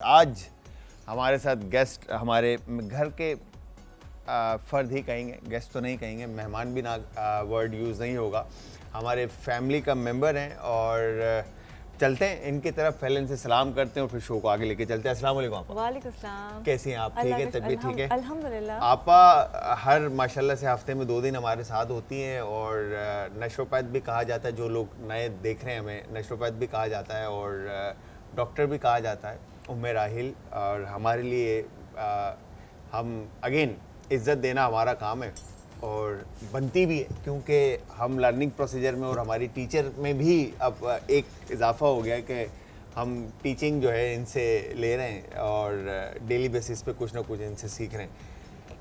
आज हमारे साथ गेस्ट हमारे घर के फ़र्द ही कहेंगे, गेस्ट तो नहीं कहेंगे, मेहमान भी ना वर्ड यूज़ नहीं होगा, हमारे फैमिली का मेंबर हैं। और चलते हैं इनकी तरफ, पहले इनसे सलाम करते हैं और फिर शो को आगे लेके चलते हैं। अस्सलाम वालेकुम आपा। वालेकुम सलाम। कैसी हैं आप? ठीक है, तबीयत ठीक है? अल्हम्दुलिल्लाह। आपा हर माशाल्लाह से हफ्ते में 2 दिन हमारे साथ होती हैं और नेचुरोपैथ भी कहा जाता है, जो लोग नए देख रहे हैं हमें, नेचुरोपैथ भी कहा जाता है और डॉक्टर भी कहा जाता है, उम्मे राहिल। और हमारे लिए हम अगेन इज़्ज़त देना हमारा काम है और बनती भी है, क्योंकि हम लर्निंग प्रोसीजर में और हमारी टीचर में भी अब एक इजाफा हो गया है कि हम टीचिंग जो है इनसे ले रहे हैं और डेली बेसिस पे कुछ ना कुछ इनसे सीख रहे हैं।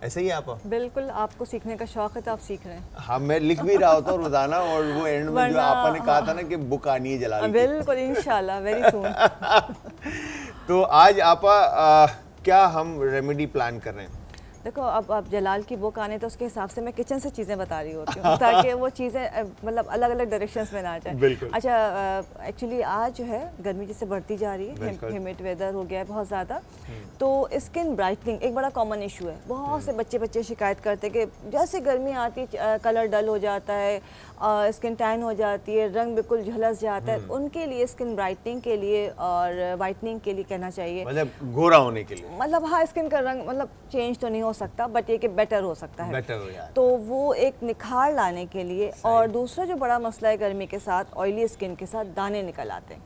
ऐसे ही आप? बिल्कुल, आपको सीखने का शौक है तो आप सीख रहे हैं। हाँ, मैं लिख भी रहा होता हूँ रोज़ाना और वो एंड में जो आपा ने कहा था ना कि बुक आनी है जलाल की। बिल्कुल, इंशाल्लाह वेरी सून। तो आज आपा क्या हम रेमेडी प्लान कर रहे हैं? देखो, अब जलाल की बुक आने तो उसके हिसाब से मैं किचन से चीज़ें बता रही होती हूँ ताकि वो चीज़ें मतलब अलग अलग डायरेक्शंस में ना जाए। बिल्कुल। अच्छा, एक्चुअली आज जो है गर्मी जैसे बढ़ती जा रही है, ह्यूमिड वेदर हो गया है बहुत ज़्यादा, तो स्किन ब्राइटनिंग एक बड़ा कॉमन इशू है। बहुत से बच्चे शिकायत करते हैं कि जैसे गर्मी आती है कलर डल हो जाता है, स्किन टैन हो जाती है, रंग बिल्कुल झलस जाता है। उनके लिए स्किन ब्राइटनिंग के लिए और वाइटनिंग के लिए कहना चाहिए, मतलब गोरा होने के लिए, मतलब हाँ, स्किन का रंग मतलब चेंज तो नहीं हो सकता बट ये कि बेटर हो सकता है, बेटर हो जाए तो वो एक निखार लाने के लिए। और दूसरा जो बड़ा मसला है गर्मी के साथ, ऑयली स्किन के साथ दाने निकल आते हैं।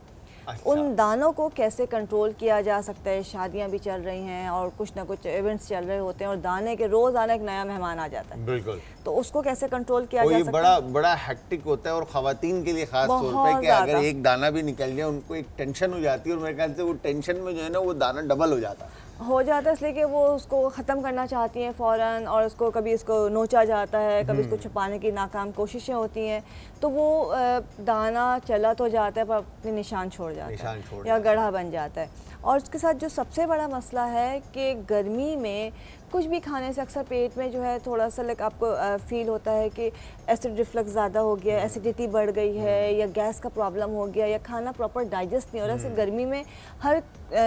अच्छा। उन दानों को कैसे कंट्रोल किया जा सकता है? शादियां भी चल रही हैं और कुछ ना कुछ इवेंट्स चल रहे होते हैं और दाने के रोज आने एक नया मेहमान आ जाता है। बिल्कुल। तो उसको कैसे कंट्रोल किया जा सकता है? बड़ा हेक्टिक होता है और खवातीन के लिए खास तौर पे कि अगर एक दाना भी निकल जाए उनको एक टेंशन हो जाती है और मेरे ख्याल से वो टेंशन में जो है ना वो दाना डबल हो जाता है, इसलिए कि वो उसको ख़त्म करना चाहती हैं फ़ौरन, और उसको कभी इसको नोचा जाता है, कभी इसको छुपाने की नाकाम कोशिशें होती हैं, तो वो दाना चला तो जाता है पर अपने निशान छोड़ जाता है या गड्ढा बन जाता है। और उसके साथ जो सबसे बड़ा मसला है कि गर्मी में कुछ भी खाने से अक्सर पेट में जो है थोड़ा सा लाइक आपको फील होता है कि एसिड रिफ्लक्स ज़्यादा हो गया, एसिडिटी बढ़ गई है, या गैस का प्रॉब्लम हो गया, या खाना प्रॉपर डाइजेस्ट नहीं हो रहा है। गर्मी में हर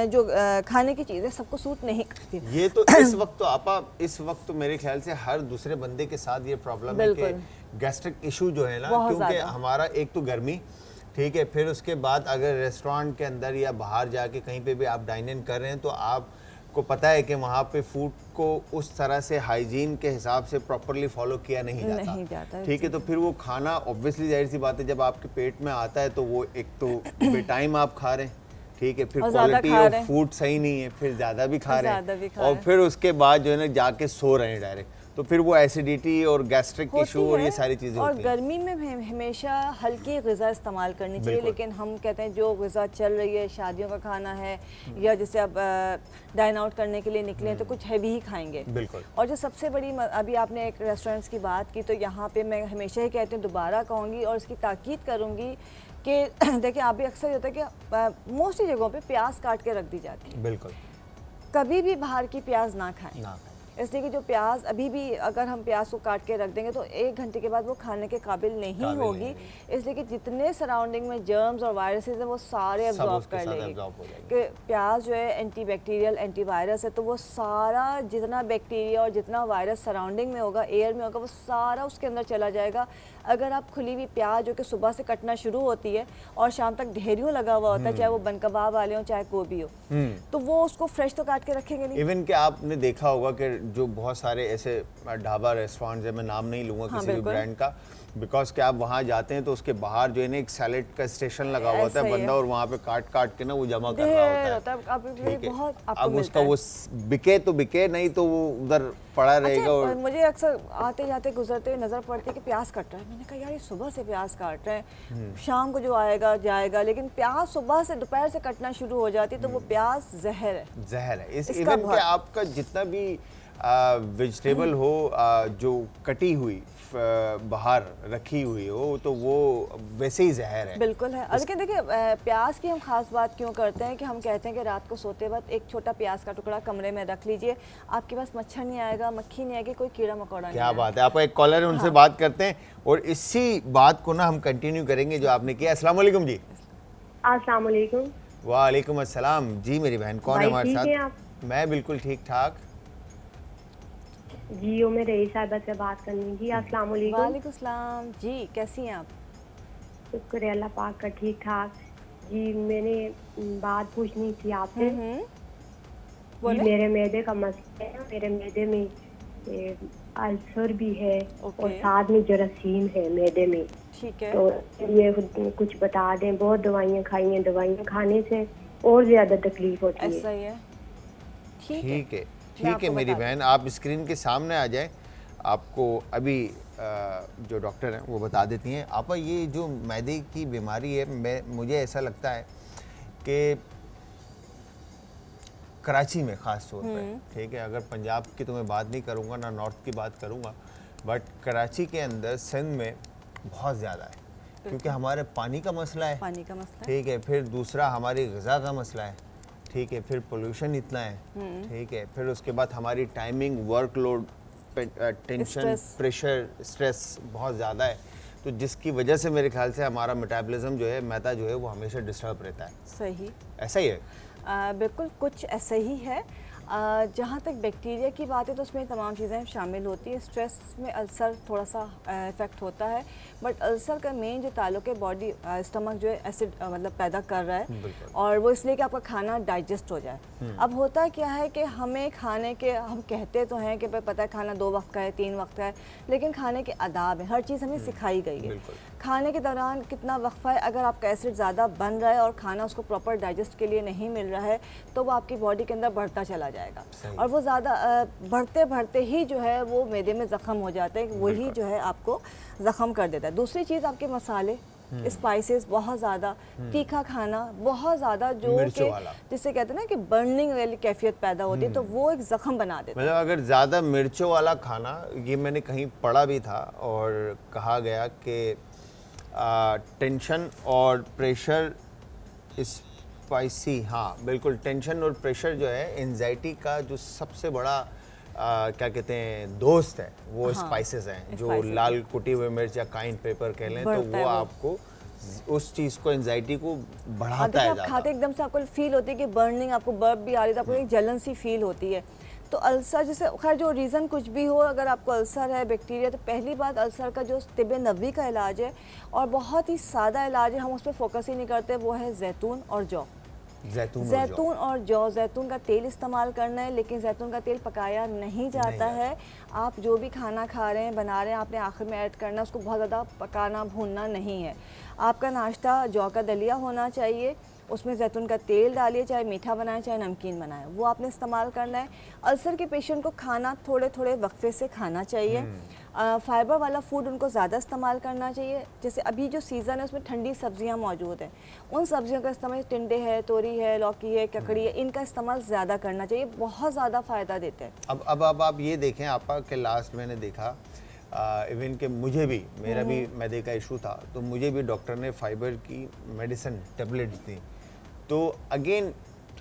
जो खाने की चीज़ें सबको सूट नहीं करती। ये तो इस वक्त तो आपा इस वक्त तो मेरे ख्याल से हर दूसरे बंदे के साथ ये प्रॉब्लम है कि गैस्ट्रिक इशू जो है ना, क्योंकि हमारा एक तो गर्मी, ठीक है, फिर उसके बाद अगर रेस्टोरेंट के अंदर या बाहर जाके कहीं पे भी आप डाइन इन कर रहे हैं तो आपको पता है कि वहाँ पे फूड को उस तरह से हाइजीन के हिसाब से प्रॉपरली फॉलो किया नहीं जाता, ठीक है। तो फिर वो खाना ऑब्वियसली जाहिर सी बात है जब आपके पेट में आता है तो वो एक तो बेटाइम आप खा रहे हैं, ठीक है, फिर क्वालिटी ऑफ फूड सही नहीं है, फिर ज़्यादा भी खा रहे हैं और फिर उसके बाद जो है ना जाके सो रहे हैं डायरेक्ट, तो फिर वो एसिडिटी और गैस्ट्रिक इशू और ये सारी चीज़ें और होती हैं। गर्मी में हमेशा हल्की ग़िज़ा इस्तेमाल करनी चाहिए, लेकिन हम कहते हैं जो ग़िज़ा चल रही है, शादियों का खाना है या जैसे अब डाइन आउट करने के लिए निकले हैं तो कुछ हैवी ही खाएंगे। बिल्कुल। और जो सबसे बड़ी अभी आपने एक रेस्टोरेंट्स की बात की, तो यहाँ पे मैं हमेशा ही कहती हूँ, दोबारा कहूँगी और इसकी ताकीद करूँगी कि देखिए आप भी अक्सर होता है कि मोस्टली जगहों पे प्याज काट के रख दी जाती है। बिल्कुल। कभी भी बाहर की प्याज ना खाएं, इसलिए कि जो प्याज अभी भी अगर हम प्याज को काट के रख देंगे तो 1 घंटे के बाद वो खाने के काबिल नहीं होगी, इसलिए कि जितने सराउंडिंग में जर्म्स और वायरसेस हैं वो सारे एब्जॉर्ब कर लेंगे। कि प्याज जो है एंटी बैक्टीरियल एंटी वायरस है, तो वो सारा जितना बैक्टीरिया और जितना वायरस सराउंडिंग में होगा, एयर में होगा, वो सारा उसके अंदर चला जाएगा। अगर आप खुली हुई प्याज जो कि सुबह से कटना शुरू होती है और शाम तक ढेरियों लगा हुआ होता है, चाहे वो बन कबाब वाले हों चाहे गोभी हो, तो वो उसको फ्रेश तो काट के रखेंगे नहीं। इवन कि आपने देखा होगा कि जो बहुत सारे ऐसे ढाबा रेस्टोरेंट्स है, मैं नाम नहीं लूँगा किसी भी ब्रांड का, बिकॉज कि आप वहाँ जाते हैं तो उसके बाहर जो है ना एक सैलेड का स्टेशन लगा हुआ होता है बंदा, और वहाँ पे काट के ना वो जमा कर रहा होता है, ठीक है। अब उसका वो बिके तो बिके, नहीं तो वो उधर पड़ा रहेगा। और मुझे अक्सर आते जाते गुजरते हुए नजर पड़ती है कि प्याज कट रहा है, मैंने कहा यार ये सुबह से प्याज काट रहे हैं, शाम को जो आएगा जाएगा, लेकिन प्याज सुबह से दोपहर से कटना शुरू हो जाती है, तो वो प्याज जहर है। इस इवन के आपका जितना भी वेजिटेबल हो जो कटी हुई बाहर रखी हुई हो तो वो वैसे ही जहर है। बिल्कुल है। लेकिन देखिए प्याज की हम खास बात क्यों करते हैं कि हम कहते हैं कि रात को सोते वक्त एक छोटा प्याज का टुकड़ा कमरे में रख लीजिए, आपके पास मच्छर नहीं आएगा, मक्खी नहीं आएगी, कोई कीड़ा मकोड़ा नहीं। क्या बात है। आप एक कॉलर है, उनसे बात करते हैं और इसी बात को ना हम कंटिन्यू करेंगे जो आपने किया। अस्सलाम वालेकुम जी। अस्सलाम वालेकुम। वालेकुम अस्सलाम जी मेरी बहन, कौन है हमारे ठीक है साथ? आप? मैं बिल्कुल ठीक ठाक। जी ओ मैं रही साहिबा से बात करनी जी। अस्सलाम वालेकुम। वालेकुम सलाम जी, कैसी हैं आप? शुक्र है अल्लाह पाक का, ठीक ठाक। जी मैंने बात पूछनी थी आपसे। जी बोले? मेरे मैदे का मसला है, मेरे मैदे में अल्सर भी है और साथ में जरासीम है मैदे में। ठीक है। तो ये कुछ बता दें, बहुत दवाइयाँ खाई हैं, दवाइयाँ खाने से और ज्यादा तकलीफ होती है। ऐसा ही है। ठीक है, ठीक है, मैं ठीक है आपको मेरी बता बहन, आप स्क्रीन के सामने आ जाएं। आपको अभी जो डॉक्टर हैं वो बता देती हैं। आपा ये जो मैदे की बीमारी है, मुझे ऐसा लगता है कि कराची में ख़ास तौर पे, ठीक है, अगर पंजाब की तो मैं बात नहीं करूँगा, ना नॉर्थ की बात करूँगा, बट कराची के अंदर सिंध में बहुत ज़्यादा है, क्योंकि हमारे पानी का मसला है, पानी का मसला है। ठीक है, फिर दूसरा हमारी ग़िज़ा का मसला है, ठीक है, फिर पोल्यूशन इतना है, ठीक है, फिर उसके बाद हमारी timing, workload, tension, pressure, stress बहुत ज़्यादा है, तो जिसकी वजह से मेरे ख्याल से हमारा मेटाबॉलिज्म जो है, मैदा जो है वो हमेशा डिस्टर्ब रहता है। सही, ऐसा ही है। बिल्कुल कुछ ऐसा ही है। जहाँ तक बैक्टीरिया की बात है तो उसमें तमाम चीज़ें शामिल होती हैं। स्ट्रेस में अल्सर थोड़ा सा इफ़ेक्ट होता है, बट अल्सर का मेन जो ताल्लुक है बॉडी स्टमक जो है एसिड मतलब पैदा कर रहा है, और वो इसलिए कि आपका खाना डाइजेस्ट हो जाए। अब होता क्या है कि हमें खाने के, हम कहते तो हैं कि भाई पता है खाना 2 वक्त का है, 3 वक्त का है, लेकिन खाने के आदाब है, हर चीज़ हमें सिखाई गई है। खाने के दौरान कितना वक्फा है, अगर आपका एसिड ज़्यादा बन रहा है और खाना उसको प्रॉपर डाइजेस्ट के लिए नहीं मिल रहा है तो वो आपकी बॉडी के अंदर बढ़ता चला जाएगा, और वो ज़्यादा बढ़ते बढ़ते ही जो है वो मैदे में ज़ख्म हो जाता है, वही जो है आपको ज़ख्म कर देता है। दूसरी चीज़ आपके मसाले, स्पाइसेस बहुत ज़्यादा, तीखा खाना बहुत ज़्यादा, जो कि जिसे कहते हैं ना कि बर्निंग वाली कैफियत पैदा होती है, तो वो एक ज़ख्म बना देता है। मतलब अगर ज़्यादा मिर्चों वाला खाना, ये मैंने कहीं पढ़ा भी था और कहा गया कि टेंशन और प्रेशर, स्पाइसी, हाँ बिल्कुल, टेंशन और प्रेशर जो है एंजाइटी का जो सबसे बड़ा क्या कहते हैं दोस्त है, वो स्पाइसेस हैं, जो लाल कुटी हुई मिर्च या काइंड पेपर कह लें, तो वो आपको उस चीज़ को, एंजाइटी को बढ़ाता है। आप खाते एकदम से आपको फील होती है कि बर्निंग, आपको बर्फ भी आ रही है, तो आपको एक जलन सी फील होती है। तो अल्सर, जैसे खैर जो रीज़न कुछ भी हो, अगर आपको अल्सर है, बैक्टीरिया, तो पहली बात अल्सर का जो तिब नबवी का इलाज है और बहुत ही सादा इलाज है, हम उस पर फोकस ही नहीं करते, वो है जैतून और जौ। जैतून और जौ, जैतून का तेल इस्तेमाल करना है, लेकिन जैतून का तेल पकाया नहीं जाता है। आप जो भी खाना खा रहे हैं, बना रहे हैं, आपने आखिर में ऐड करना है, उसको बहुत ज़्यादा पकाना, भूनना नहीं है। आपका नाश्ता जौ का दलिया होना चाहिए, उसमें जैतून का तेल डालिए, चाहे मीठा बनाएं चाहे नमकीन बनाएं, वो आपने इस्तेमाल करना है। अल्सर के पेशेंट को खाना थोड़े थोड़े वक्फे से खाना चाहिए। फाइबर वाला फूड उनको ज़्यादा इस्तेमाल करना चाहिए। जैसे अभी जो सीज़न है उसमें ठंडी सब्जियां मौजूद हैं, उन सब्जियों का इस्तेमाल, टिंडे है, तोरी है, लौकी है, ककड़ी है, इनका इस्तेमाल ज़्यादा करना चाहिए, बहुत ज़्यादा फ़ायदा देते हैं। अब आप ये देखें आपा के लास्ट मैंने देखा इवन कि मुझे भी, मेरा भी मैदे का इशू था, तो मुझे भी डॉक्टर ने फाइबर की मेडिसिन टेबलेट दी। तो अगेन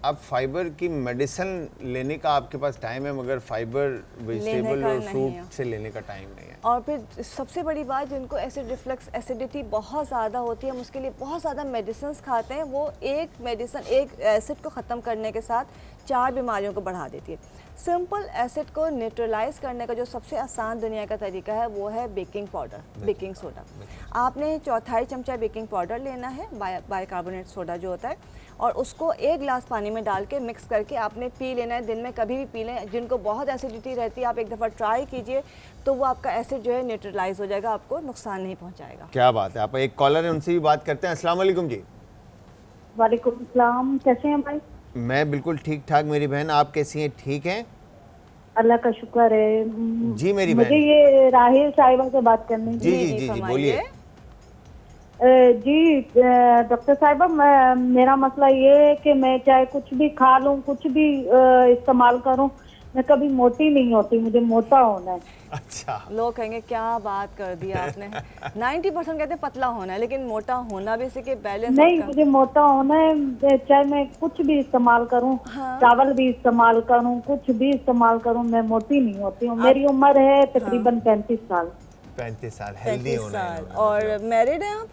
अब फाइबर की मेडिसिन लेने का आपके पास टाइम है, मगर फाइबर वेजिटेबल और फ्रूट से लेने का टाइम नहीं है। और फिर सबसे बड़ी बात, जिनको एसिड रिफ्लक्स, एसिडिटी बहुत ज़्यादा होती है, हम उसके लिए बहुत ज़्यादा मेडिसिन खाते हैं, वो एक मेडिसिन, एक एसिड को ख़त्म करने के साथ 4 बीमारियों को बढ़ा देती है। सिंपल एसिड को न्यूट्रलाइज करने का जो सबसे आसान दुनिया का तरीका है वो है बेकिंग पाउडर, बेकिंग सोडा। आपने 1/4 चमचा बेकिंग पाउडर लेना है, बाइकार्बोनेट सोडा जो होता है, और उसको 1 गिलास पानी में डाल के मिक्स करके आपने पी लेना है। दिन में कभी भी पी लें। जिनको बहुत एसिडिटी रहती है, आप एक दफ़ा ट्राई कीजिए, तो वो आपका एसिड जो है न्यूट्रलाइज हो जाएगा, आपको नुकसान नहीं पहुंचाएगा। क्या बात है। आप एक कॉलर है, उनसे भी बात करते हैं। अस्सलाम वालेकुम जी। वालेकुम सलाम, कैसे हैं भाई? मैं बिल्कुल ठीक ठाक मेरी बहन, आप कैसी हैं? ठीक हैं? अल्लाह का शुक्र है जी मेरी मुझे बहन। ये राहिल साहिबा से बात करनी जी जी जी जी बोलिए। जी डॉक्टर साहिबा, मेरा मसला ये है कि मैं चाहे कुछ भी खा लूं, कुछ भी इस्तेमाल करूं, मैं कभी मोटी नहीं होती, मुझे मोटा होना है। अच्छा, लोग कहेंगे क्या बात कर दिया आपने। 90% कहते हैं पतला होना है, लेकिन मोटा होना भी इसी के बैलेंस नहीं, मुझे मोटा होना है, चाहे मैं कुछ भी इस्तेमाल करूं, चावल भी इस्तेमाल करूं, कुछ भी इस्तेमाल करूं, मैं मोटी नहीं होती हूँ। मेरी उम्र है तकरीबन 35 साल। 35 साल, हेल्दी होना है। और मैरिड हैं आप?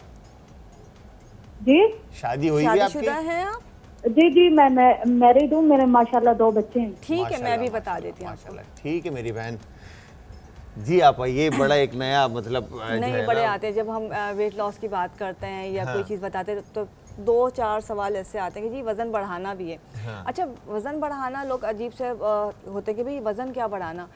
जी, शादी हुई है आपकी? शादीशुदा हैं आप? जी जी, मैं मैरिड हूँ, मेरे माशाल्लाह 2 बच्चे हैं। ठीक है, मैं भी बता देती हूँ आपको। माशाल्लाह, ठीक है मेरी बहन जी। आप ये बड़ा एक नया मतलब नहीं, बड़े आते हैं जब हम वेट लॉस की बात करते हैं या कोई चीज़ बताते हैं तो 2-4 सवाल ऐसे आते हैं कि जी वज़न बढ़ाना भी है। अच्छा, वज़न बढ़ाना लोग अजीब से होते हैं कि भाई वज़न क्या बढ़ाना।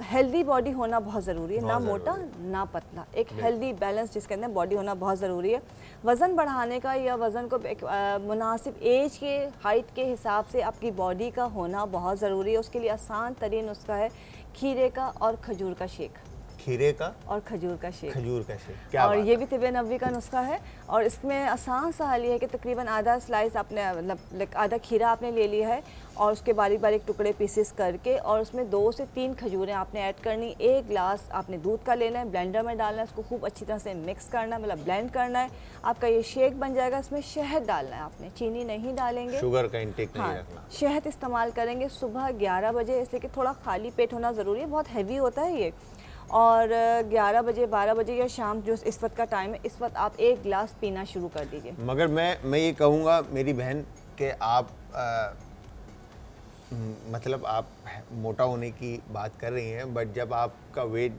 हेल्दी बॉडी होना बहुत ज़रूरी है, ना मोटा ना पतला, एक हेल्दी बैलेंस जिसके अंदर बॉडी होना बहुत ज़रूरी है। वज़न बढ़ाने का या वज़न को एक मुनासिब एज के हाइट के हिसाब से आपकी बॉडी का होना बहुत ज़रूरी है। उसके लिए आसान तरीन नुस्खा है खीरे का और खजूर का शेक। खीरे का और खजूर का शेक। खजूर का शेक, क्या और बात ये भी तिब्बे नबवी का नुस्खा है। और इसमें आसान सा हल ये है कि तकरीबन आधा स्लाइस आपने मतलब आधा खीरा आपने ले लिया है और उसके बारीक बारीक टुकड़े पीसेस करके और उसमें 2 से 3 खजूरें आपने ऐड करनी। 1 गिलास आपने दूध का लेना है, ब्लेंडर में डालना है, उसको खूब अच्छी तरह से मिक्स करना है, मतलब ब्लेंड करना है। आपका ये शेक बन जाएगा। इसमें शहद डालना है आपने, चीनी नहीं डालेंगे, शुगर का इंटेक नहीं हाँ, रखना। शहद इस्तेमाल करेंगे सुबह 11 बजे, इसलिए कि थोड़ा खाली पेट होना ज़रूरी है, बहुत हैवी होता है ये। और 11 बजे 12 बजे या शाम जो इस वक्त का टाइम है, इस वक्त आप 1 गिलास पीना शुरू कर दीजिए। मगर मैं ये कहूँगा मेरी बहन कि आप मतलब आप मोटा होने की बात कर रही हैं, बट जब आपका वेट,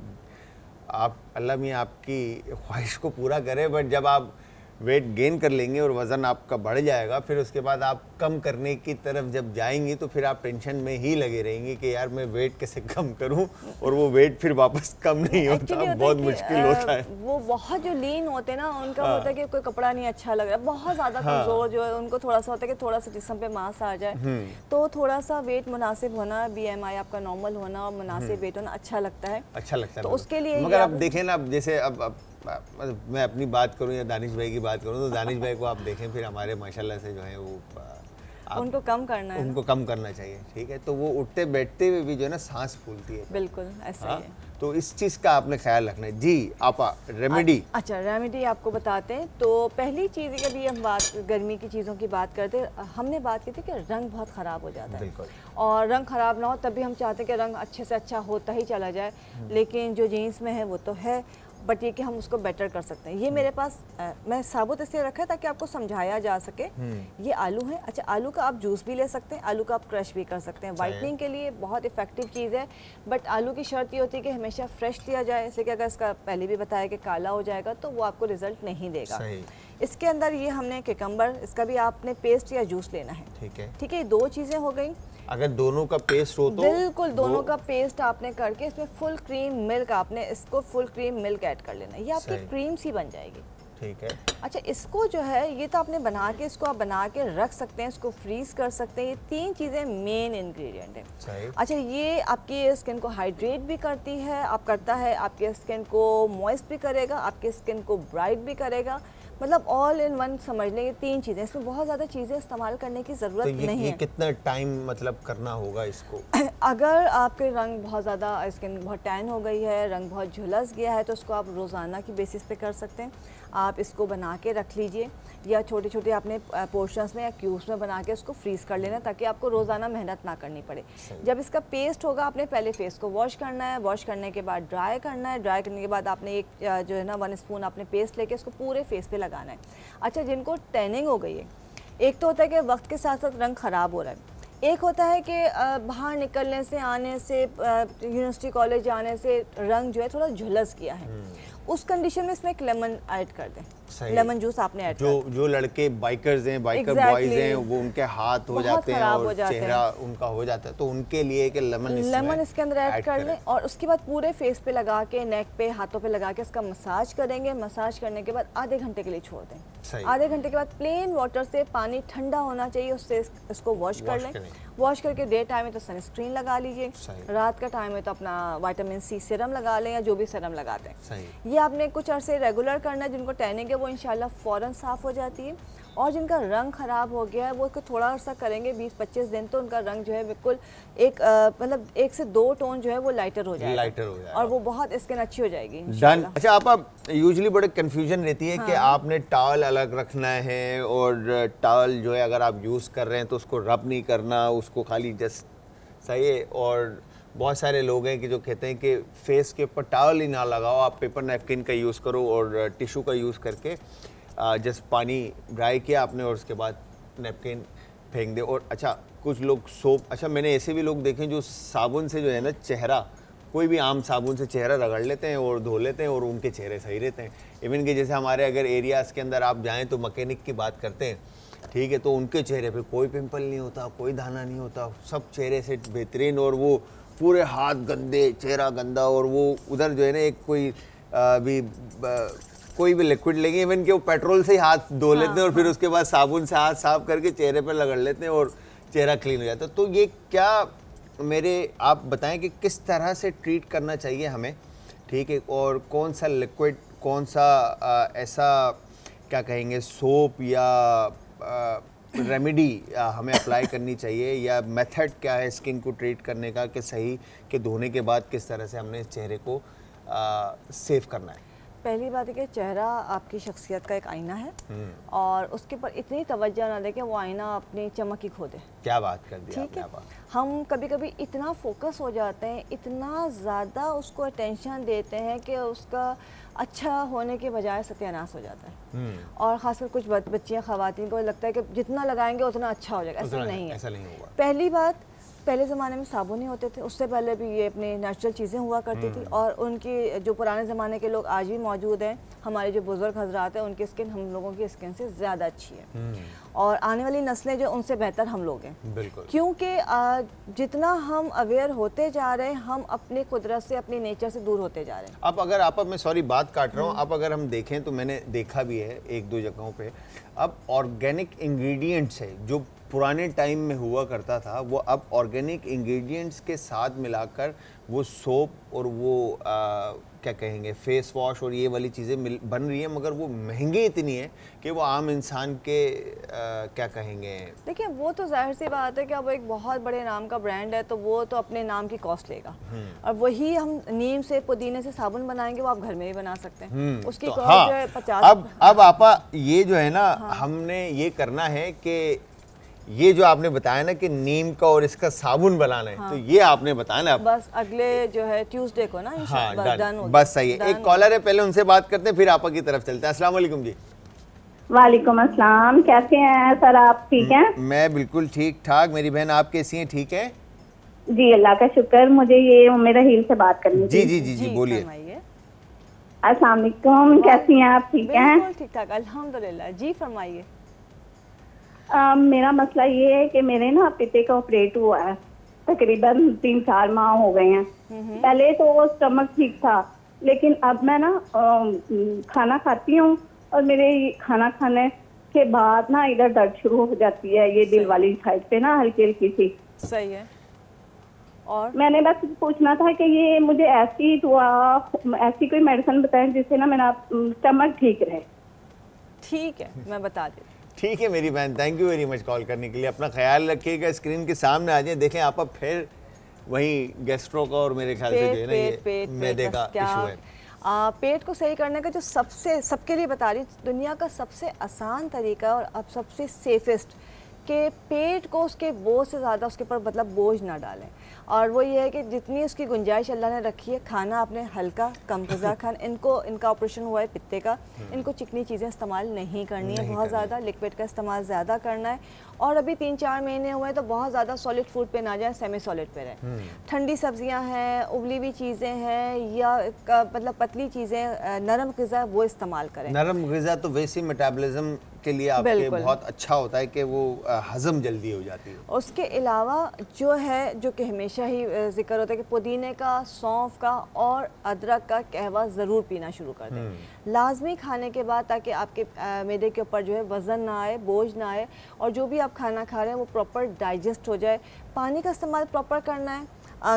आप अल्लाह मियाँ आपकी ख्वाहिश को पूरा करे, बट जब आप वेट गेन कर लेंगे और वज़न आपका बढ़ जाएगा, फिर उसके बाद आप कम करने की तरफ जब जाएंगी तो फिर आप टेंशन में ही लगे रहेंगे कि यार मैं वेट कैसे कम करूं, और वो वेट फिर वापस कम नहीं होता, बहुत मुश्किल होता है। वो बहुत जो लीन होते हैं ना, उनका होता है कि कोई कपड़ा नहीं अच्छा लग रहा है, बहुत ज़्यादा कमज़ोर जो है उनको थोड़ा सा होता है कि थोड़ा सा जिस्म पे मांस आ जाए, तो थोड़ा सा वेट मुनासिब होना, BMI आपका नॉर्मल होना और मुनासिब वेट होना अच्छा लगता है। अच्छा लगता है तो उसके लिए मगर आप देखें ना, अब जैसे अब मैं अपनी बात करूं या दानिश भाई की बात करूं, तो दानिश भाई को आप देखें फिर हमारे माशाल्लाह से जो है वो उनको कम करना है, उनको कम करना चाहिए, ठीक है। तो वो उठते बैठते हुए भी जो है ना सांस फूलती है, बिल्कुल ऐसा ही है। तो इस चीज़ का आपने ख्याल रखना है जी। आपा रेमेडी, अच्छा रेमेडी आपको बताते हैं। तो पहली चीज़ कभी हम बात गर्मी की चीज़ों की बात करते हैं, हमने बात की थी कि रंग बहुत ख़राब हो जाता है, बिल्कुल, और रंग ख़राब ना हो तभी हम चाहते हैं कि रंग अच्छे से अच्छा होता ही चला जाए, लेकिन जो जीन्स में है वो तो है, बट ये कि हम उसको बेटर कर सकते हैं। ये मेरे पास मैं साबुत इसलिए रखा है ताकि आपको समझाया जा सके। ये आलू है। अच्छा, आलू का आप जूस भी ले सकते हैं, आलू का आप क्रश भी कर सकते हैं, वाइटनिंग के लिए बहुत इफेक्टिव चीज़ है। बट आलू की शर्त ये होती है कि हमेशा फ्रेश दिया जाए, इसलिए कि अगर इसका पहले भी बताया कि काला हो जाएगा तो वो आपको रिजल्ट नहीं देगा। इसके अंदर ये हमने किकम्बर, इसका भी आपने पेस्ट या जूस लेना है, ठीक है, ठीक है। ये 2 चीज़ें हो गई। अगर दोनों का पेस्ट हो तो बिल्कुल दोनों का पेस्ट आपने करके इसमें फुल क्रीम मिल्क, आपने इसको फुल क्रीम मिल्क ऐड कर लेना है, ये आपकी क्रीम सी बन जाएगी, ठीक है। अच्छा, इसको जो है ये तो आपने बना के, इसको आप बना के रख सकते हैं, इसको फ्रीज कर सकते हैं। ये 3 चीज़ें मेन इंग्रेडिएंट है। अच्छा, ये आपकी स्किन को हाइड्रेट भी करती है, आप करता है, आपके स्किन को मॉइस्ट भी करेगा, आपके स्किन को ब्राइट भी करेगा, मतलब ऑल इन वन समझ लें। ये 3 चीज़ें, इसमें बहुत ज़्यादा चीज़ें इस्तेमाल करने की ज़रूरत नहीं है। कितना टाइम मतलब करना होगा इसको? अगर आपके रंग बहुत ज़्यादा, स्किन बहुत टैन हो गई है, रंग बहुत झुलस गया है, तो उसको आप रोज़ाना की बेसिस पे कर सकते हैं। आप इसको बना के रख लीजिए, या छोटे छोटे आपने पोर्शंस में या क्यूब्स में बना के उसको फ्रीज़ कर लेना, ताकि आपको रोज़ाना मेहनत ना करनी पड़े। जब इसका पेस्ट होगा, आपने पहले फेस को वॉश करना है, वॉश करने के बाद ड्राई करना है, ड्राई करने के बाद आपने एक जो है ना 1 स्पून आपने पेस्ट लेके इसको पूरे फेस पे लगाना है। अच्छा, जिनको टैनिंग हो गई है, एक तो होता है कि वक्त के साथ साथ रंग ख़राब हो रहा है, एक होता है कि बाहर निकलने से, आने से, यूनिवर्सिटी कॉलेज जाने से रंग जो है थोड़ा झुलस गया है, उस कंडीशन में इसमें एक लेमन ऐड कर दें। लेमन जूस आपने ऐड कर, जो लड़के बाइकर्स हैं, बाइकर बॉयज हैं, वो उनके हाथ हो जाते हैं और चेहरा उनका हो जाता है, तो उनके लिए कि लेमन इसके अंदर ऐड कर लें, और उसके बाद पूरे फेस पे लगा के, नेक पे, हाथों पे लगा के इसका मसाज करेंगे। मसाज करने के बाद आधे घंटे के लिए छोड़ दें। आधे घंटे के बाद प्लेन वाटर से, पानी ठंडा होना चाहिए, उससे इसको वॉश कर लें। वॉश करके डे टाइम है तो सनस्क्रीन लगा लीजिए, रात का टाइम है तो अपना विटामिन C सीरम लगा लें, या जो भी सीरम लगाते हैं। ये आपने कुछ अरसे रेगुलर करना है। जिनको टैनिंग है वो इंशाल्लाह फ़ौरन साफ़ हो जाती है, और जिनका रंग ख़राब हो गया है वो थोड़ा अर्सा करेंगे, 20-25 दिन, तो उनका रंग जो है बिल्कुल एक मतलब 1 से 2 टोन जो है वो लाइटर हो जाएगा, और वो बहुत स्किन अच्छी हो जाएगी इंशाल्लाह। अच्छा, आप यूजुअली बड़े कंफ्यूजन रहती है कि आपने टॉवल अलग रखना है, और टॉवल जो है अगर आप यूज़ कर रहे हैं तो उसको रब नहीं करना, उसको खाली जस्ट सही है। और बहुत सारे लोग हैं कि जो कहते हैं कि फेस के ऊपर टॉवल ही ना लगाओ, आप पेपर नैपकिन का यूज़ करो और टिश्यू का यूज़ करके जस्ट पानी ड्राई किया आपने और उसके बाद नैपकिन फेंक दे। और अच्छा कुछ लोग सोप, अच्छा मैंने ऐसे भी लोग देखे जो साबुन से जो है ना चेहरा, कोई भी आम साबुन से चेहरा रगड़ लेते हैं और धो लेते हैं और उनके चेहरे सही रहते हैं। इवन कि जैसे हमारे अगर एरियाज़ के अंदर आप जाएं तो मैकेनिक की बात करते हैं, ठीक है, तो उनके चेहरे पे कोई पिंपल नहीं होता, कोई दाना नहीं होता, सब चेहरे से बेहतरीन, और वो पूरे हाथ गंदे, चेहरा गंदा, और वो उधर जो है ना एक कोई भी लिक्विड लेंगे, इवन कि वो पेट्रोल से ही हाथ धो लेते हैं और फिर उसके बाद साबुन से हाथ साफ करके चेहरे पे रगड़ लेते हैं और चेहरा क्लीन हो जाता है। तो ये क्या आप बताएं कि किस तरह से ट्रीट करना चाहिए हमें, ठीक है, और कौन सा लिक्विड, कौन सा ऐसा क्या कहेंगे सोप या रेमेडी हमें अप्लाई करनी चाहिए, या मेथड क्या है स्किन को ट्रीट करने का, कि सही कि धोने के बाद किस तरह से हमने चेहरे को सेव करना है। पहली बात है कि चेहरा आपकी शख्सियत का एक आईना है और उसके ऊपर इतनी तवज्जो ना दे कि वो आईना अपनी चमक ही खो दे। क्या बात कर दी ठीक आपने। है, हम कभी कभी इतना फोकस हो जाते हैं, इतना ज़्यादा उसको अटेंशन देते हैं कि उसका अच्छा होने के बजाय सत्यानाश हो जाता है। और ख़ासकर कुछ बच्चियाँ ख़वातीन को लगता है कि जितना लगाएंगे उतना अच्छा हो जाएगा। ऐसा नहीं है, ऐसा नहीं होगा। पहली बात, पहले ज़माने में साबुन नहीं होते थे, उससे पहले भी ये अपने नेचुरल चीज़ें हुआ करती थी, और उनकी जो पुराने ज़माने के लोग आज भी मौजूद हैं, हमारे जो बुज़ुर्ग हजरात हैं, उनकी स्किन हम लोगों की स्किन से ज़्यादा अच्छी है, और आने वाली नस्लें जो उनसे बेहतर हम लोग हैं। बिल्कुल। क्योंकि जितना हम अवेयर होते जा रहे हैं, हम अपने कुदरत से, अपनी नेचर से दूर होते जा रहे हैं। अब अगर आप, मैं सॉरी बात काट रहा हूँ, अब अगर हम देखें तो मैंने देखा भी है एक दो जगहों पे, अब ऑर्गेनिक इंग्रेडिएंट्स है जो पुराने टाइम में हुआ करता था, वो अब ऑर्गेनिक इंग्रेडिएंट्स के साथ मिलाकर वो सोप और वो क्या कहेंगे फेस वॉश और ये वाली चीज़ें बन रही है, मगर वो महंगी इतनी है कि वो आम इंसान के क्या कहेंगे। देखिए वो तो जाहिर सी बात है कि अब एक बहुत बड़े नाम का ब्रांड है तो वो तो अपने नाम की कॉस्ट लेगा, और वही हम नीम से, पुदीने से साबुन बनाएंगे, वो आप घर में भी बना सकते हैं, उसकी तो कॉस्ट जो है 50। अब आपा ये जो है ना, हमने ये करना है कि ये जो आपने बताया ना कि नीम का और इसका साबुन बनाना है, तो ये आपने बताया ना, बस अगले जो है ट्यूसडे को ना इंशाल्लाह डन हो, बस सही है। एक कॉलर है, पहले उनसे बात करते हैं फिर आपा की तरफ चलते हैं। अस्सलाम वालेकुम जी। वालेकुम अस्सलाम, कैसे हैं सर आप? ठीक हैं? मैं बिल्कुल ठीक ठाक। मेरी बहन आप कैसी हैं? ठीक है जी, अल्लाह का शुक्र। मुझे ये उम्मीद हिल से बात करनी थी। जी जी जी बोलिए। अस्सलाम वालेकुम, कैसी हैं आप? ठीक हैं? बिल्कुल ठीक ठाक अल्हम्दुलिल्लाह। जी फरमाइए। मेरा मसला ये है कि मेरे ना पिते का ऑपरेट हुआ है, तकरीबन 3-4 माह हो गए हैं। पहले तो स्टमक ठीक था, लेकिन अब मैं ना खाना खाती हूँ और मेरे खाना खाने के बाद ना इधर दर्द शुरू हो जाती है, ये दिल वाली साइड पे ना हल्की हल्की सी। सही है। और मैंने बस पूछना था कि ये मुझे ऐसी दुआ, ऐसी कोई मेडिसिन बताएं जिससे ना मेरा स्टमक ठीक रहे। ठीक है, मैं बता देती। ठीक है मेरी बहन, thank you very much call करने के लिए। अपना ख्याल रखिएगा, स्क्रीन के सामने आ जाए। देखें आप फिर वही गैस्ट्रो का और मेरे ख्याल से जो है ना ये मैदे का इशू है। पेट को सही करने का जो सबके लिए बता रही, दुनिया का सबसे आसान तरीका और अब सबसे सेफेस्ट, कि पेट को उसके बोझ से ज़्यादा उसके ऊपर मतलब बोझ ना डालें, और वो ये है कि जितनी उसकी गुंजाइश अल्लाह ने रखी है, खाना आपने हल्का कम गज़ा खाना। इनका ऑपरेशन हुआ है पित्ते का, इनको चिकनी चीज़ें इस्तेमाल नहीं करनी है, बहुत ज़्यादा लिक्विड का इस्तेमाल ज़्यादा करना है, और अभी 3-4 महीने हुए हैं तो बहुत ज़्यादा सॉलिड फूड पे ना जाए, सेमी सॉलिड पे रहे। ठंडी सब्जियां हैं, उबली हुई चीज़ें हैं, या मतलब पतली चीज़ें, नरम ग़िज़ा वो इस्तेमाल करें। नरम ग़िज़ा तो वैसे मेटाबॉलिज्म के लिए आपके बहुत अच्छा होता है कि वो हजम जल्दी हो जाती है। उसके अलावा जो है, जो कि हमेशा ही जिक्र होता है कि पुदीने का, सौंफ का और अदरक का कहवा ज़रूर पीना शुरू कर दें लाजमी खाने के बाद, ताकि आपके मैदे के ऊपर जो है वज़न ना आए, बोझ ना आए, और जो भी आप खाना खा रहे हैं वो प्रॉपर डाइजेस्ट हो जाए। पानी का इस्तेमाल प्रॉपर करना है,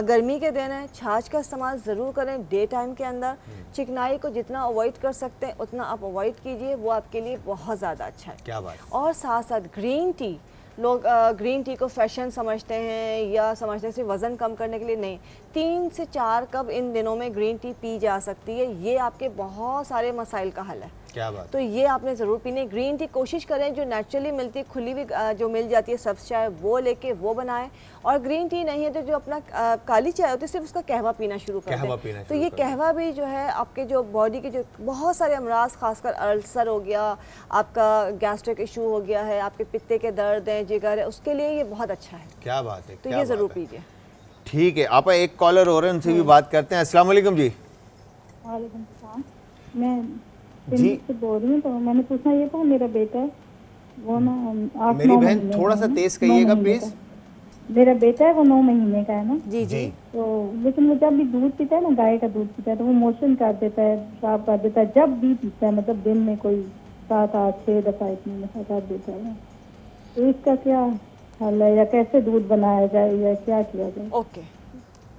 गर्मी के दिन है, छाछ का इस्तेमाल ज़रूर करें डे टाइम के अंदर। चिकनाई को जितना अवॉइड कर सकते हैं उतना आप अवॉइड कीजिए, वो आपके लिए बहुत ज़्यादा अच्छा है। क्या बात। और साथ साथ ग्रीन टी, लोग ग्रीन टी को फैशन समझते हैं या समझते हैं सिर्फ वज़न कम करने के लिए, नहीं, 3 से 4 कप इन दिनों में ग्रीन टी पी जा सकती है, ये आपके बहुत सारे मसाइल का हल है। क्या बात। तो ये आपने ज़रूर पीनी। ग्रीन टी कोशिश करें जो नेचुरली मिलती है, खुली हुई जो मिल जाती है सब्ज़ चाय, वो लेके वो बनाएं। और ग्रीन टी नहीं है तो जो अपना काली चाय होती है सिर्फ उसका कहवा पीना शुरू कर दें। तो ये कहवा भी जो है आपके जो बॉडी के जो बहुत सारे अमराज, खासकर अल्सर हो गया, आपका गैस्ट्रिक इशू हो गया है, आपके पित्ते के दर्द हैं, जिगर है, उसके लिए ये बहुत अच्छा है। क्या बात है। तो ये ज़रूर पीजिए। ठीक है आप, एक कॉलर हो रहे हैं, उनसे भी बात करते हैं। अस्सलाम वालेकुम जी। वालेकुम सलाम। मैं दिल्ली से बोल रही हूँ। तो मैंने पूछना ये था, मेरा बेटा है वो ना 8-9 मेरी बहन थोड़ा सा तेज कहिएगा प्लीज। मेरा बेटा है वो 9 महीने का है ना जी जी। तो लेकिन वो जब भी दूध पीता है ना, गाय का दूध पीता है, तो वो मोशन कर देता है, पेशाब कर देता है जब भी पीता है, मतलब दिन में कोई 7-8-6 दफा इतने में कर देता है। तो इसका क्या हल है, या कैसे दूध बनाया जाए, या क्या किया जाए? ओके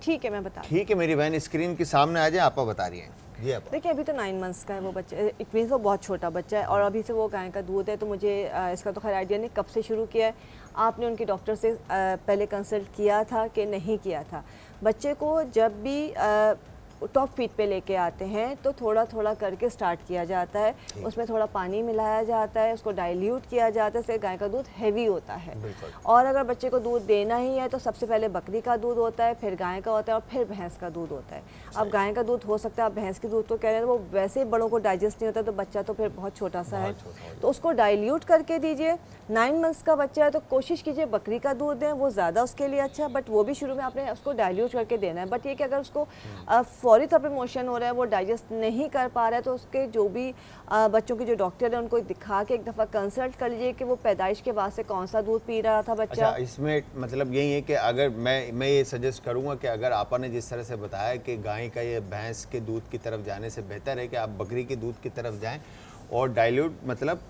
ठीक है, मैं बता। ठीक है मेरी बहन, स्क्रीन के सामने आ जाए, आप बता रही हैं जी। आप देखिए अभी तो 9 मंथ्स का है वो बच्चा, इट मीन्स वो बहुत छोटा बच्चा है और अभी से वो गाय का दूध है। तो मुझे इसका तो खैर आइडिया नहीं कब से शुरू किया है। आपने उनके डॉक्टर से पहले कंसल्ट किया था कि नहीं किया था? बच्चे को जब भी टॉप फीट पे लेके आते हैं तो थोड़ा थोड़ा करके स्टार्ट किया जाता है, उसमें थोड़ा पानी मिलाया जाता है, उसको डाइल्यूट किया जाता है, इससे गाय का दूध हैवी होता है। और अगर बच्चे को दूध देना ही है तो सबसे पहले बकरी का दूध होता है, फिर गाय का होता है और फिर भैंस का दूध होता है। अब गाय का दूध हो सकता है, आप भैंस के दूध तो कह रहे हैं वो वैसे ही बड़ों को डाइजेस्ट नहीं होता, तो बच्चा तो फिर बहुत छोटा सा है, तो उसको डाइल्यूट करके दीजिए। 9 मंथ्स का बच्चा है तो कोशिश कीजिए बकरी का दूध दें, वो ज़्यादा उसके लिए अच्छा है, बट वो भी शुरू में आपने उसको डाइल्यूट करके देना है। बट ये कि अगर उसको फौरी तौर पे मोशन हो रहा है, वो डाइजेस्ट नहीं कर पा रहा है, तो उसके जो भी बच्चों के जो डॉक्टर है उनको दिखा के एक दफ़ा कंसल्ट कर लीजिए कि वो पैदाइश के बाद से कौन सा दूध पी रहा था बच्चा। अच्छा, इसमें मतलब यही है कि अगर मैं ये सजेस्ट करूंगा कि अगर आपा ने जिस तरह से बताया कि गाय का या भैंस के दूध की तरफ जाने से बेहतर है कि आप बकरी के दूध की तरफ जाएं और डाइल्यूट मतलब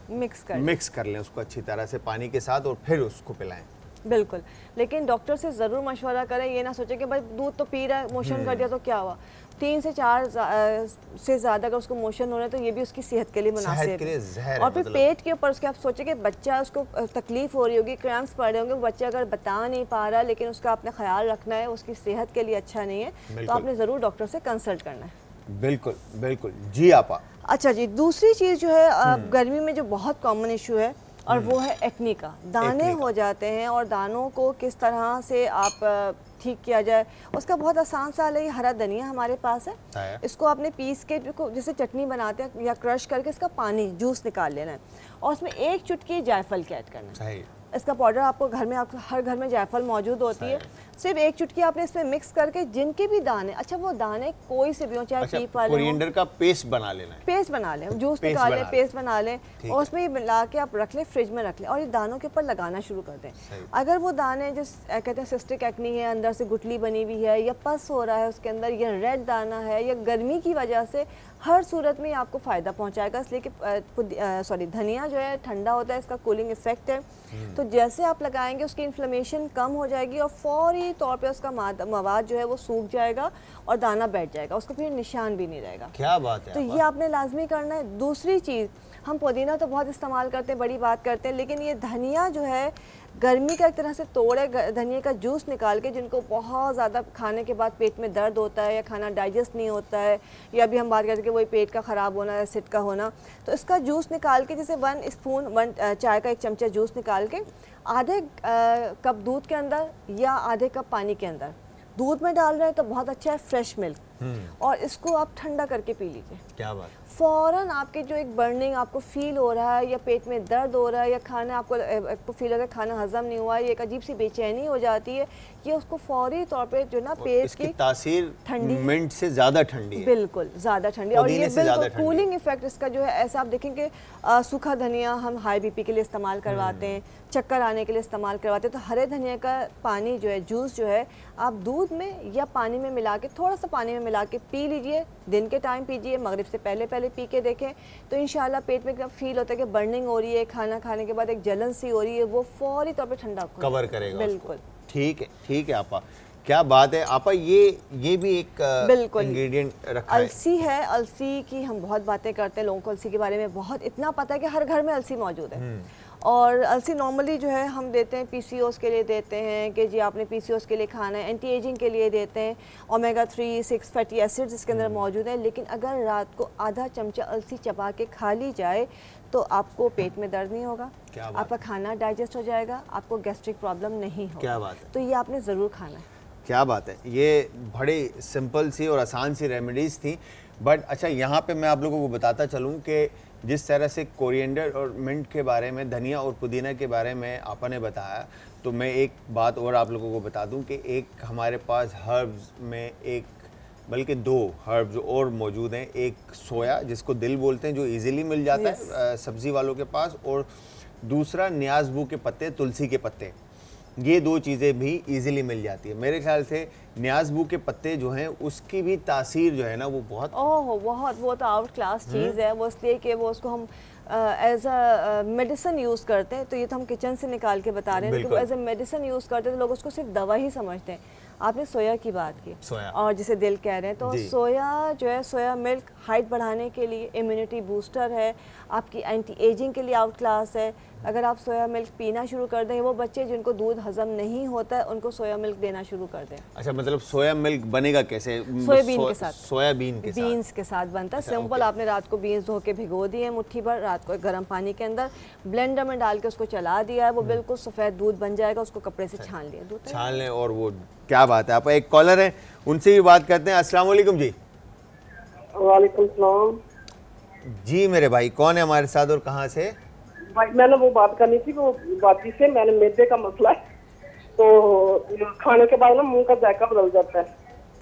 मिक्स कर लें उसको अच्छी तरह से पानी के साथ और फिर उसको पिलाएं। बिल्कुल, लेकिन डॉक्टर से ज़रूर मशवरा करें। ये ना सोचें कि भाई दूध तो पी रहा है, मोशन कर दिया तो क्या हुआ। 3 से 4 से ज़्यादा अगर उसको मोशन हो रहा है तो ये भी उसकी सेहत के लिए मुनासिब है। और फिर मतलब पेट के ऊपर उसके आप सोचें कि बच्चा, उसको तकलीफ हो रही होगी, क्रैम्प्स पड़ रहे होंगे, बच्चा अगर बता नहीं पा रहा लेकिन उसका आपने ख्याल रखना है, उसकी सेहत के लिए अच्छा नहीं है, तो आपने ज़रूर डॉक्टर से कंसल्ट करना है। बिल्कुल बिल्कुल जी आपा। अच्छा जी, दूसरी चीज़ जो है गर्मी में जो बहुत कॉमन इशू है और वो है एक्ने का। दाने हो जाते हैं और दानों को किस तरह से आप ठीक किया जाए, उसका बहुत आसान सा है। हरा धनिया हमारे पास है, इसको आपने पीस के जैसे चटनी बनाते हैं या क्रश करके इसका पानी जूस निकाल लेना है और उसमें 1 चुटकी जायफल की ऐड करना है। इसका पाउडर आपको घर में, आपको हर घर में जायफल मौजूद होती है, सिर्फ 1 चुटकी आपने इसमें मिक्स करके जिनके भी दाने, अच्छा वो दाने कोई से भी हो, चाहे पीप वाले हो, कोरिएंडर का पेस्ट बना लेना है, पेस्ट बना लें, जूस निकाल लें, पेस्ट बना लें और उसमें मिला के आप रख लें, फ्रिज में रख लें और ये दानों के ऊपर लगाना शुरू कर दें। अगर वो दाने जिस कहते हैं सिस्टिक एक्नी है, अंदर से गुठली बनी हुई है या पस हो रहा है उसके अंदर, या रेड दाना है या गर्मी की वजह से, हर सूरत में आपको फ़ायदा पहुंचाएगा। इसलिए कि धनिया जो है ठंडा होता है, इसका कूलिंग इफेक्ट है, तो जैसे आप लगाएंगे उसकी इन्फ्लेमेशन कम हो जाएगी और फौरी तौर पे उसका मवाद जो है वो सूख जाएगा और दाना बैठ जाएगा, उसको फिर निशान भी नहीं रहेगा। क्या बात है। तो ये आपने लाजमी करना है। दूसरी चीज़, हम पुदीना तो बहुत इस्तेमाल करते हैं, बड़ी बात करते हैं, लेकिन ये धनिया जो है गर्मी का एक तरह से तोड़े धनिया का जूस निकाल के, जिनको बहुत ज़्यादा खाने के बाद पेट में दर्द होता है या खाना डाइजेस्ट नहीं होता है, या अभी हम बात करते हैं कि वही पेट का ख़राब होना, एसिड का होना, तो इसका जूस निकाल के जैसे 1 स्पून चाय का 1 चमचा जूस निकाल के आधे कप दूध के अंदर या आधे कप पानी के अंदर, दूध में डाल रहे हैं तो बहुत अच्छा है, फ्रेश मिल्क, और इसको आप ठंडा करके पी लीजिए। क्या बात। फ़ौरन आपके जो एक बर्निंग आपको फील हो रहा है या पेट में दर्द हो रहा है या खाना आपको फील हो रहा है खाना हजम नहीं हुआ है, एक अजीब सी बेचैनी हो जाती है, ये उसको फौरी तौर पे जो ना पेट की तासीर ठंडी, मिंट से ज़्यादा ठंडी है, बिल्कुल ज़्यादा ठंडी, और ये बिल्कुल कूलिंग इफेक्ट इसका जो है ऐसा आप देखेंगे। सूखा धनिया हम हाई बीपी के लिए इस्तेमाल करवाते हैं, चक्कर आने के लिए इस्तेमाल करवाते हैं, तो हरे धनिया का पानी जो है, जूस जो है, आप दूध में या पानी में मिला के, थोड़ा सा पानी में मिला के पी लीजिए। दिन के टाइम पीजिए, मगरिब से पहले पी के देखें तो इंशाल्लाह पेट में एकदम फील होता है कि बर्निंग हो रही है, खाना खाने के बाद एक जलन सी हो रही है, वो फौरी तौर पे ठंडा कवर करेगा। बिल्कुल ठीक है आपा, क्या बात है आपा। ये भी एक बिल्कुल इंग्रेडिएंट रखा है। अलसी है, अलसी की हम बहुत बातें करते हैं, लोगों को अलसी के बारे में बहुत इतना पता है कि हर घर में अलसी मौजूद है और अलसी नॉर्मली जो है हम देते हैं पीसीओएस के लिए देते हैं कि जी आपने पीसीओएस के लिए खाना है, एंटी एजिंग के लिए देते हैं, ओमेगा 3 6 फैटी एसिड्स इसके अंदर मौजूद हैं। लेकिन अगर रात को आधा चमचा अलसी चबा के खा ली जाए तो आपको पेट में दर्द नहीं होगा, आपका खाना डाइजेस्ट हो जाएगा, आपको गैस्ट्रिक प्रॉब्लम नहीं होगा। क्या बात है। तो ये आपने ज़रूर खाना है। क्या बात है, ये बड़ी सिंपल सी और आसान सी रेमेडीज़ थी। बट अच्छा, यहाँ पे मैं आप लोगों को बताता चलूँ कि जिस तरह से कोरिएंडर और मिंट के बारे में, धनिया और पुदीना के बारे में आपा ने बताया, तो मैं एक बात और आप लोगों को बता दूं कि एक हमारे पास हर्ब्स में एक बल्कि 2 हर्ब्स और मौजूद हैं। एक सोया जिसको दिल बोलते हैं, जो इजीली मिल जाता है सब्ज़ी वालों के पास, और दूसरा न्याज़बू के पत्ते, तुलसी के पत्ते। ये 2 चीज़ें भी इजीली मिल जाती है। मेरे ख्याल से न्याज़बू के पत्ते जो हैं उसकी भी तासीर जो है ना वो बहुत वो तो आउट क्लास चीज़ है। वो इसलिए कि वो उसको हम एज अ मेडिसिन यूज़ करते हैं। तो ये तो हम किचन से निकाल के बता रहे हैं, लेकिन वो एज अ मेडिसिन यूज़ करते हैं तो लोग उसको सिर्फ दवा ही समझते हैं। आपने सोया की बात की, और जिसे दिल कह रहे हैं, तो सोया जो है, सोया मिल्क हाइट बढ़ाने के लिए इम्यूनिटी बूस्टर है, आपकी एंटी एजिंग के लिए आउट क्लास है। अगर आप सोया मिल्क पीना शुरू कर दें, वो बच्चे जिनको दूध हजम नहीं होता है उनको सोया मिल्क देना शुरू कर दें। अच्छा, मतलब सोया मिल्क बनेगा कैसे? सोयाबीन के साथ, सोयाबीन के बीन्स के साथ बनता है। सिंपल, आपने रात को बीन्स धो के भिगो दिए मुट्ठी भर, रात को गर्म पानी के अंदर ब्लेंडर में डाल के उसको चला दिया है, वो बिल्कुल सफ़ेद दूध बन जाएगा। उसको कपड़े से छान लिया, दूध छान लें। और वो क्या बात है। आप एक कॉलर है, उनसे भी बात करते हैं। अस्सलाम वालेकुम जी। वालेकुम सलाम जी मेरे भाई, कौन है हमारे साथ और कहाँ से? भाई मैंने वो बात करनी थी, वो बाजी से। मैंने मैदे का मसला है, तो खाने के बाद ना मुंह का जायका बदल जाता है।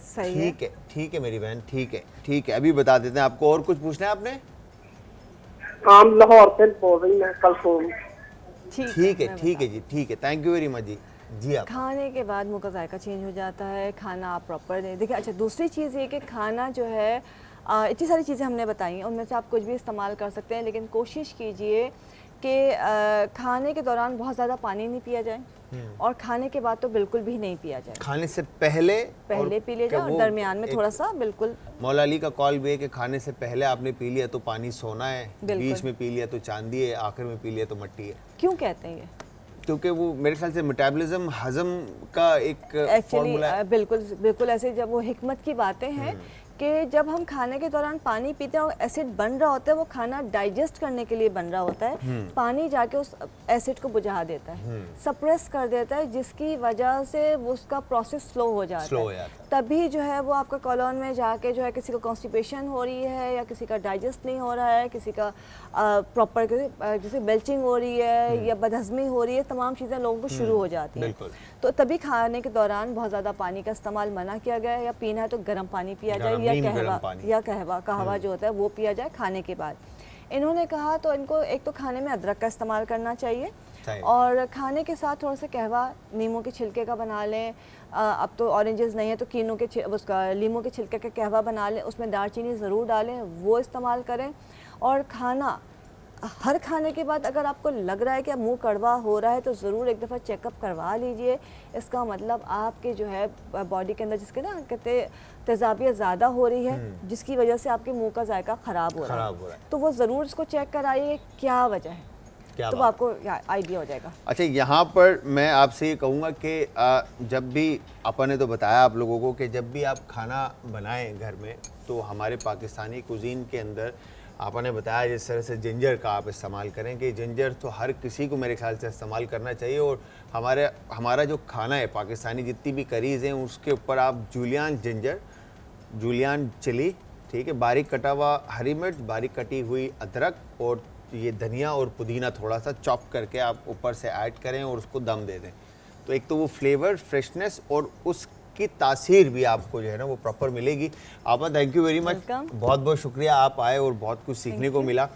सही ठीक है मेरी बहन, ठीक है, अभी बता देते हैं आपको। और कुछ पूछना है आपने? हाँ, लाहौर से बोल रही मैं, कल फोन। ठीक है जी, ठीक है, थैंक यू वेरी मच जी। जी आप खाने के बाद मुंह का जायका चेंज हो जाता है, खाना आप प्रॉपर दें। देखिए, अच्छा, दूसरी चीज़ ये कि खाना जो है, इतनी सारी चीज़ें हमने बताई हैं, उनमें से आप कुछ भी इस्तेमाल कर सकते हैं, लेकिन कोशिश कीजिए कि खाने के दौरान बहुत ज़्यादा पानी नहीं पिया जाए, और खाने के बाद तो बिल्कुल भी नहीं पिया जाए। खाने से पहले पी ले जाए, और दरमियान में थोड़ा सा, बिल्कुल। मौला अली का कॉल भी है कि खाने से पहले आपने पी लिया तो पानी सोना है, बीच में पी लिया तो चांदी है, आखिर में पी लिया तो मट्टी है। क्यों कहते हैं ये? क्योंकि वो मेरे ख्याल से मेटाबॉलिज्म, हजम का एक एक्चुअली बिल्कुल ऐसे, जब वो हिकमत की बातें हैं कि जब हम खाने के दौरान पानी पीते हैं और एसिड बन रहा होता है, वो खाना डाइजेस्ट करने के लिए बन रहा होता है, पानी जाके उस एसिड को बुझा देता है, सप्रेस कर देता है, जिसकी वजह से वो उसका प्रोसेस स्लो हो जाता है। तभी जो है वो आपका कॉलोन में जाके जो है, किसी को कॉन्स्टिपेशन हो रही है, या किसी का डाइजेस्ट नहीं हो रहा है, किसी का प्रॉपर जैसे बेल्चिंग हो रही है या बदहजमी हो रही है, तमाम चीज़ें लोगों को शुरू हो जाती हैं। तो तभी खाने के दौरान बहुत ज़्यादा पानी का इस्तेमाल मना किया गया है। या पीना है तो गर्म पानी पिया जाए, या कहवा जो होता है वो पिया जाए खाने के बाद। इन्होंने कहा तो इनको एक तो खाने में अदरक का इस्तेमाल करना चाहिए, और खाने के साथ थोड़ा सा कहवा नींबू के छिलके का बना लें। अब तो ऑरेंजेस नहीं है तो कीनों के उसका नींबू के छिलके का कहवा बना लें, उसमें दालचीनी ज़रूर डालें, वो इस्तेमाल करें। और खाना, हर खाने के बाद अगर आपको लग रहा है कि मुंह कड़वा हो रहा है तो ज़रूर एक दफ़ा चेकअप करवा लीजिए। इसका मतलब आपके जो है बॉडी के अंदर, जिसके ना कहते तेज़ाबियत ज़्यादा हो रही है, जिसकी वजह से आपके मुंह का जायका ख़राब हो रहा है, तो वो ज़रूर इसको चेक कराइए क्या वजह है, तो आपको आइडिया हो जाएगा। अच्छा, यहाँ पर मैं आपसे ये कहूँगा कि जब भी अपन ने तो बताया आप लोगों को कि जब भी आप खाना बनाएं घर में, तो हमारे पाकिस्तानी कुजीन के अंदर आपने बताया जिस तरह से जिंजर का आप इस्तेमाल करें, कि जिंजर तो हर किसी को मेरे ख्याल से इस्तेमाल करना चाहिए। और हमारा जो खाना है पाकिस्तानी, जितनी भी करीज़ हैं, उसके ऊपर आप जूलियन जिंजर, जूलियन चिली, ठीक है, बारीक कटा हुआ हरी मिर्च, बारीक कटी हुई अदरक, और ये धनिया और पुदीना थोड़ा सा चॉप करके आप ऊपर से ऐड करें और उसको दम दे दें। तो एक तो वो फ्लेवर, फ्रेशनेस और उसकी तासीर भी आपको जो है ना वो प्रॉपर मिलेगी। आपा थैंक यू वेरी मच, बहुत बहुत शुक्रिया, आप आए और बहुत कुछ सीखने को मिला।